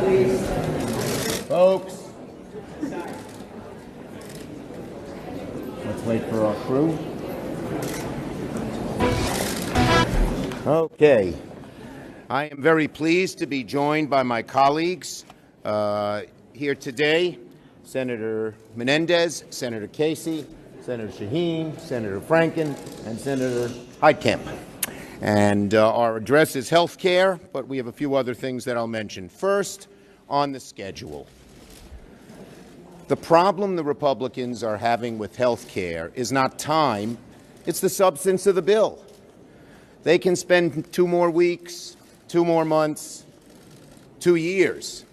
Folks, let's wait for our crew. Okay. I am very pleased to be joined by my colleagues here today, Senator Menendez, Senator Casey, Senator Shaheen, Senator Franken, and Senator Heitkamp. And our address is HealthCare, but we have a few other things that I'll mention. First, on the schedule. The problem the Republicans are having with HealthCare is not time, it's the substance of the bill. They can spend 2 more weeks, 2 more months, 2 years.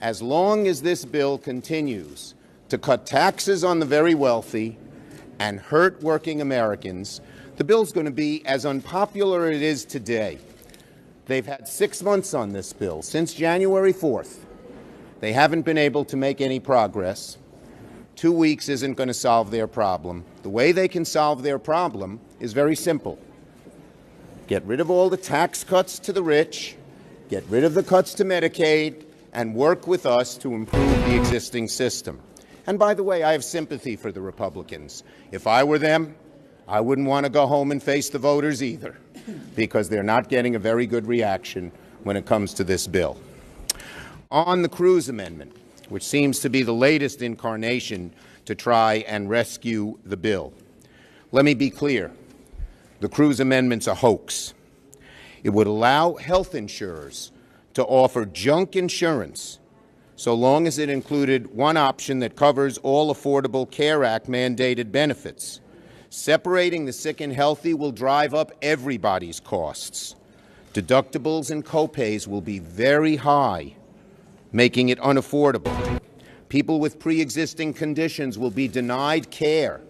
As long as this bill continues to cut taxes on the very wealthy and hurt working Americans, the bill's going to be as unpopular as it is today. They've had 6 months on this bill, since January 4th. They haven't been able to make any progress. 2 weeks isn't going to solve their problem. The way they can solve their problem is very simple. Get rid of all the tax cuts to the rich, get rid of the cuts to Medicaid, and work with us to improve the existing system. And by the way, I have sympathy for the Republicans. If I were them, I wouldn't want to go home and face the voters either, because they're not getting a very good reaction when it comes to this bill. On the Cruz Amendment, which seems to be the latest incarnation to try and rescue the bill, let me be clear. The Cruz Amendment's a hoax. It would allow health insurers to offer junk insurance so long as it included one option that covers all Affordable Care Act mandated benefits. Separating the sick and healthy will drive up everybody's costs. Deductibles and copays will be very high, making it unaffordable. People with pre-existing conditions will be denied care.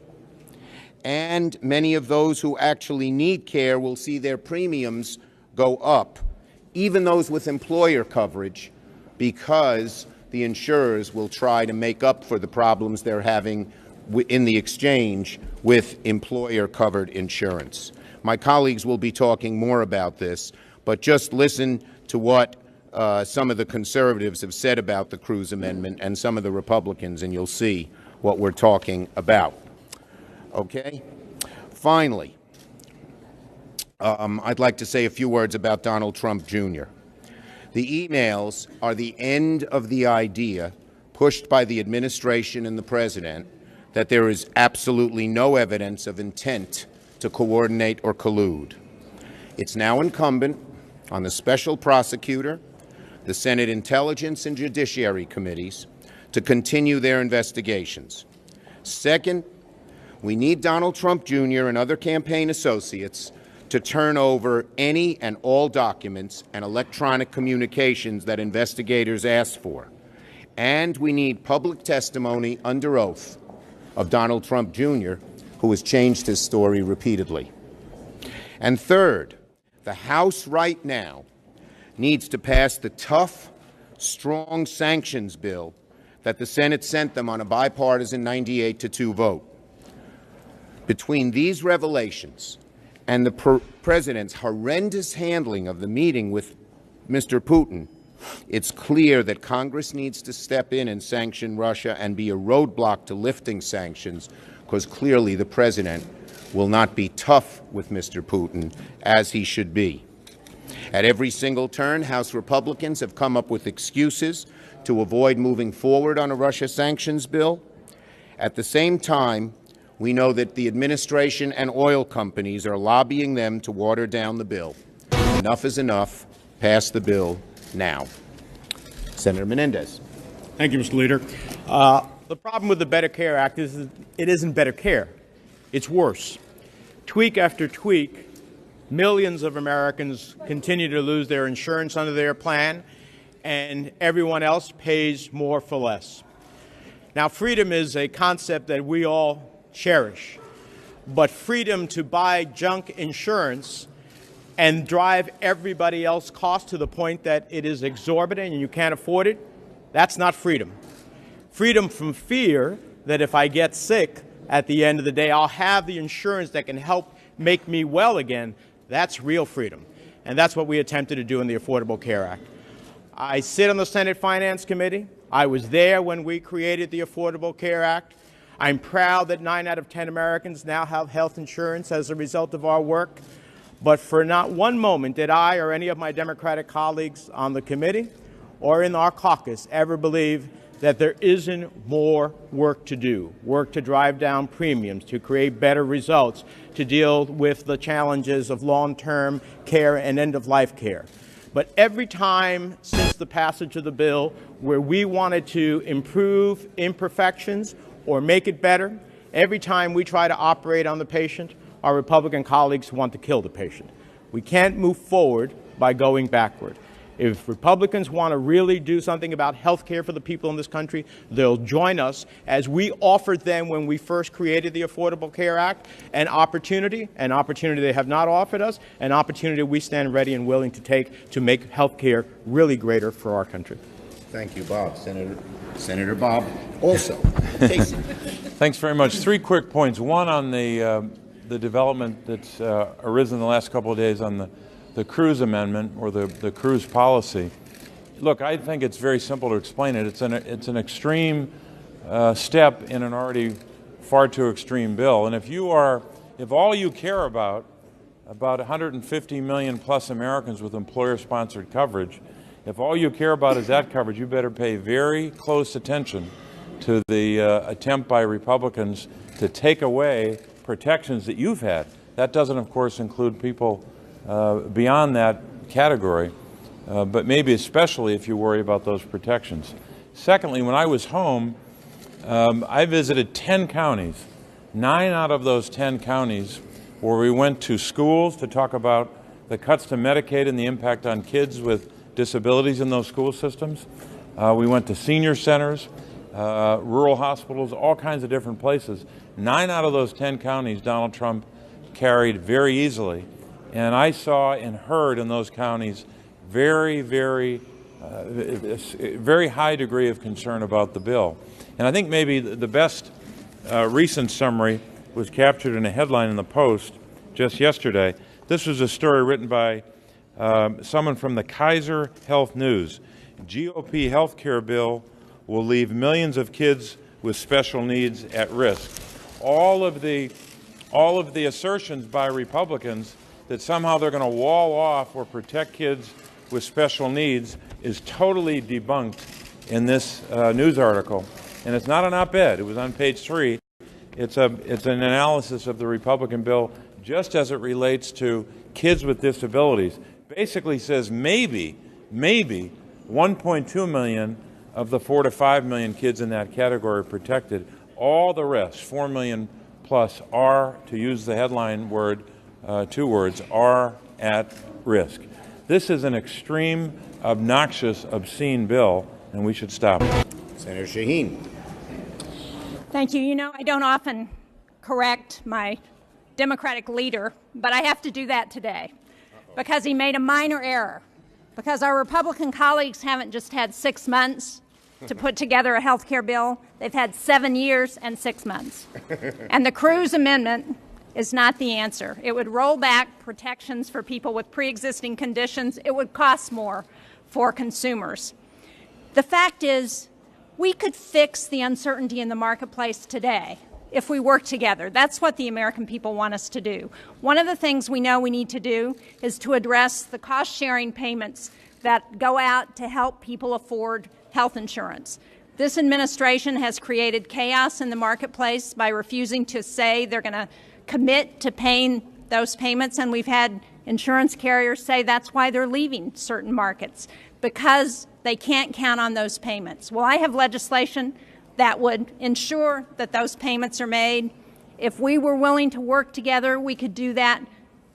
And many of those who actually need care will see their premiums go up, even those with employer coverage, because the insurers will try to make up for the problems they're having in the exchange with employer-covered insurance. My colleagues will be talking more about this, but just listen to what some of the conservatives have said about the Cruz Amendment and some of the Republicans, and you'll see what we're talking about. Okay? Finally, I'd like to say a few words about Donald Trump Jr. The emails are the end of the idea pushed by the administration and the president that there is absolutely no evidence of intent to coordinate or collude. It's now incumbent on the special prosecutor, the Senate Intelligence and Judiciary Committees to continue their investigations. Second, we need Donald Trump Jr. and other campaign associates to turn over any and all documents and electronic communications that investigators ask for. And we need public testimony under oath of Donald Trump Jr., who has changed his story repeatedly. And third, the House right now needs to pass the tough, strong sanctions bill that the Senate sent them on a bipartisan 98-2 vote. Between these revelations and the president's horrendous handling of the meeting with Mr. Putin, it's clear that Congress needs to step in and sanction Russia and be a roadblock to lifting sanctions, because clearly the president will not be tough with Mr. Putin as he should be. At every single turn, House Republicans have come up with excuses to avoid moving forward on a Russia sanctions bill. At the same time, we know that the administration and oil companies are lobbying them to water down the bill. Enough is enough. Pass the bill now. Senator Menendez. Thank you, Mr. Leader. The problem with the Better Care Act is it isn't better care. It's worse. Tweak after tweak, millions of Americans continue to lose their insurance under their plan, and everyone else pays more for less. Now, freedom is a concept that we all cherish, but freedom to buy junk insurance and drive everybody else costs to the point that it is exorbitant and you can't afford it, that's not freedom. Freedom from fear that if I get sick at the end of the day, I'll have the insurance that can help make me well again, that's real freedom. And that's what we attempted to do in the Affordable Care Act. I sit on the Senate Finance Committee. I was there when we created the Affordable Care Act. I'm proud that 9 out of 10 Americans now have health insurance as a result of our work. But for not one moment did I or any of my Democratic colleagues on the committee or in our caucus ever believe that there isn't more work to do, work to drive down premiums, to create better results, to deal with the challenges of long-term care and end-of-life care. But every time since the passage of the bill where we wanted to improve imperfections or make it better, every time we try to operate on the patient, our Republican colleagues want to kill the patient. We can't move forward by going backward. If Republicans want to really do something about health care for the people in this country, they'll join us as we offered them when we first created the Affordable Care Act, an opportunity they have not offered us, an opportunity we stand ready and willing to take to make health care really greater for our country. Thank you, Bob. Senator Bob also. Casey. Thanks very much. 3 quick points. One on the development that's arisen in the last couple of days on the Cruz amendment or the Cruz policy. Look, I think it's very simple to explain it. It's an extreme step in an already far too extreme bill. And if all you care about 150 million plus Americans with employer-sponsored coverage, if all you care about is that coverage, you better pay very close attention to the attempt by Republicans to take away protections that you've had. That doesn't, of course, include people beyond that category, but maybe especially if you worry about those protections. Secondly, when I was home, I visited 10 counties. 9 out of those 10 counties where we went to schools to talk about the cuts to Medicaid and the impact on kids with disabilities in those school systems. We went to senior centers, rural hospitals, all kinds of different places. 9 out of those 10 counties Donald Trump carried very easily. And I saw and heard in those counties very high degree of concern about the bill. And I think maybe the best recent summary was captured in a headline in the Post just yesterday. This was a story written by someone from the Kaiser Health News. GOP health care bill will leave millions of kids with special needs at risk. All of the assertions by Republicans that somehow they're going to wall off or protect kids with special needs is totally debunked in this news article. And it's not an op-ed. It was on page 3. It's an analysis of the Republican bill just as it relates to kids with disabilities. Basically says maybe 1.2 million of the 4 to 5 million kids in that category are protected. All the rest, 4 million plus, are, to use the headline word, 2 words, are at risk. This is an extreme, obnoxious, obscene bill, and we should stop it. Senator Shaheen. Thank you. You know, I don't often correct my Democratic leader, but I have to do that today because he made a minor error. Because our Republican colleagues haven't just had 6 months to put together a health care bill. They've had 7 years and 6 months. And the Cruz amendment is not the answer. It would roll back protections for people with pre-existing conditions. It would cost more for consumers. The fact is, we could fix the uncertainty in the marketplace today if we work together. That's what the American people want us to do. One of the things we know we need to do is to address the cost-sharing payments that go out to help people afford health insurance. This administration has created chaos in the marketplace by refusing to say they're going to commit to paying those payments, and we've had insurance carriers say that's why they're leaving certain markets, because they can't count on those payments. Well, I have legislation that would ensure that those payments are made. If we were willing to work together, we could do that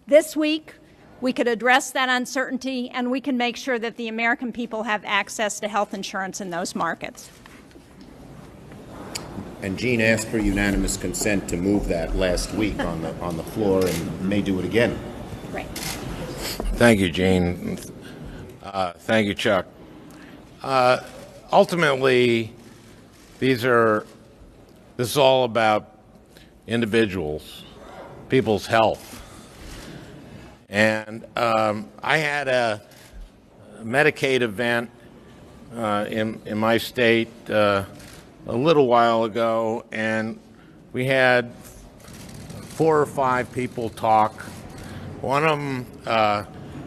this week. We could address that uncertainty, and we can make sure that the American people have access to health insurance in those markets. And Jean asked for unanimous consent to move that last week on the floor, and may do it again. Great. Thank you, Jean. Thank you, Chuck. Ultimately, this is all about individuals, people's health. And I had a Medicaid event in my state a little while ago, and we had 4 or 5 people talk. One of them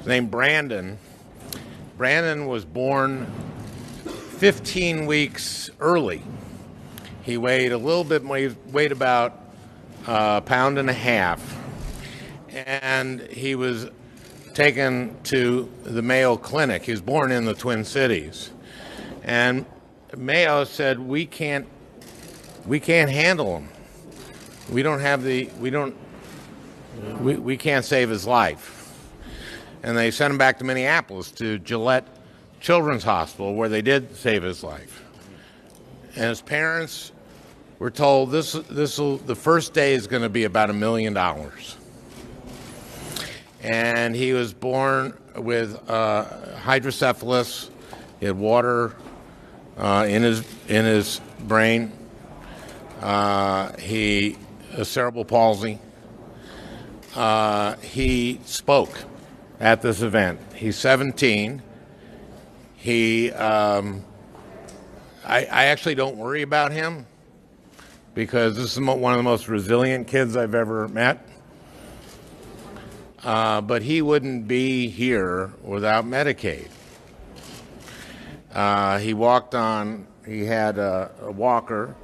named Brandon. Brandon was born 15 weeks early. He weighed a little bit, weighed about a pound and a half, and he was taken to the Mayo Clinic. He was born in the Twin Cities, and Mayo said, we can't handle him. We can't save his life. And they sent him back to Minneapolis to Gillette Children's Hospital, where they did save his life. And his parents were told the first day is going to be about $1 million. And he was born with hydrocephalus. He had water in his brain. He cerebral palsy. He spoke at this event. He's 17. I actually don't worry about him because this is one of the most resilient kids I've ever met. But he wouldn't be here without Medicaid. He had a walker.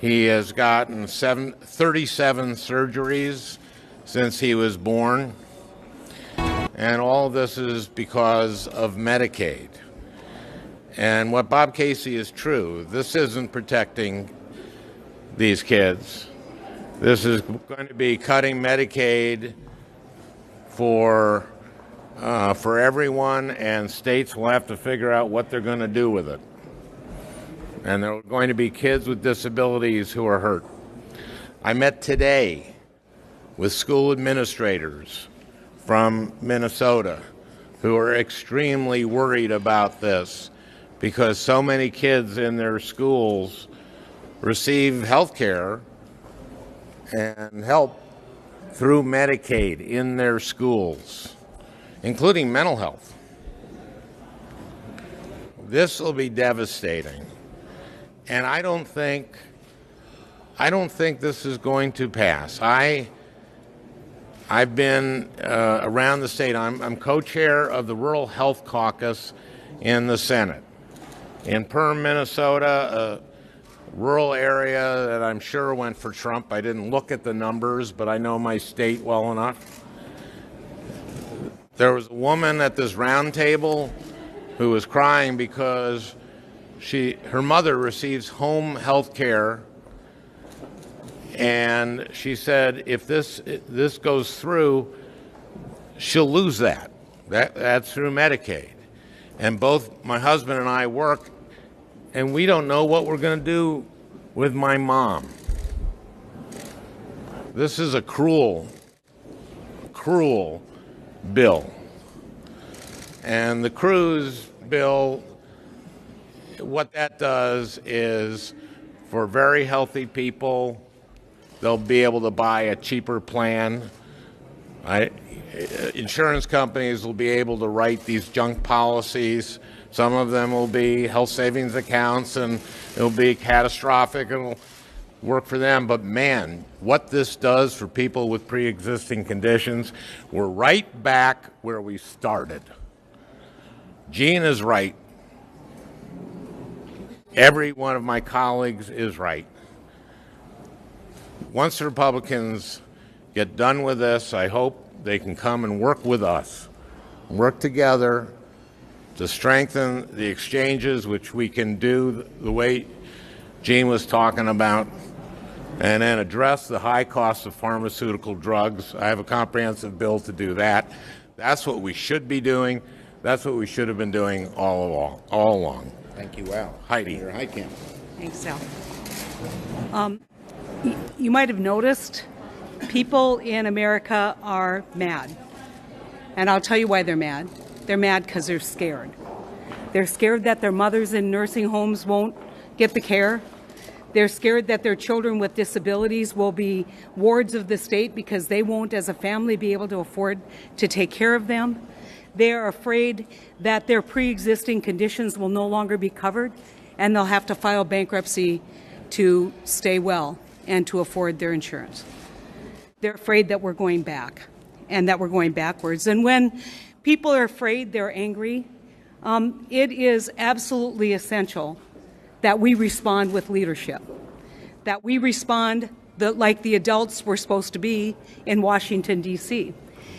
He has gotten 37 surgeries since he was born. And all of this is because of Medicaid. And what Bob Casey is true. This isn't protecting these kids. This is going to be cutting Medicaid for everyone, and states will have to figure out what they're going to do with it. And there are going to be kids with disabilities who are hurt. I met today with school administrators from Minnesota who are extremely worried about this because so many kids in their schools receive HealthCare and help through Medicaid in their schools, including mental health. This will be devastating. And I don't think this is going to pass. I've been around the state. I'm co-chair of the Rural Health Caucus in the Senate. In Perham, Minnesota, a rural area that I'm sure went for Trump. I didn't look at the numbers, but I know my state well enough. There was a woman at this round table who was crying because her mother receives home health care. And she said, if this goes through, she'll lose that. That's through Medicaid. And both my husband and I work, and we don't know what we're going to do with my mom. This is a cruel, cruel bill. And the Cruz bill, what that does is, for very healthy people, they'll be able to buy a cheaper plan. Insurance companies will be able to write these junk policies. Some of them will be health savings accounts, and it'll be catastrophic, and it'll work for them. But man, what this does for people with pre-existing conditions, we're right back where we started. Gene is right. Every one of my colleagues is right. Once the Republicans get done with this, I hope they can come and work with us, work together to strengthen the exchanges, which we can do the way Gene was talking about, and then address the high cost of pharmaceutical drugs. I have a comprehensive bill to do that. That's what we should be doing. That's what we should have been doing all along. Thank you, Al. Heidi. Senator Heitkamp. Thanks, Al. You might have noticed people in America are mad. And I'll tell you why they're mad. They're mad because they're scared. They're scared that their mothers in nursing homes won't get the care. They're scared that their children with disabilities will be wards of the state because they won't, as a family, be able to afford to take care of them. They are afraid that their pre-existing conditions will no longer be covered, and they'll have to file bankruptcy to stay well and to afford their insurance. They're afraid that we're going back and that we're going backwards. And when people are afraid, they're angry, it is absolutely essential that we respond with leadership, that we respond like the adults we're supposed to be in Washington, D.C.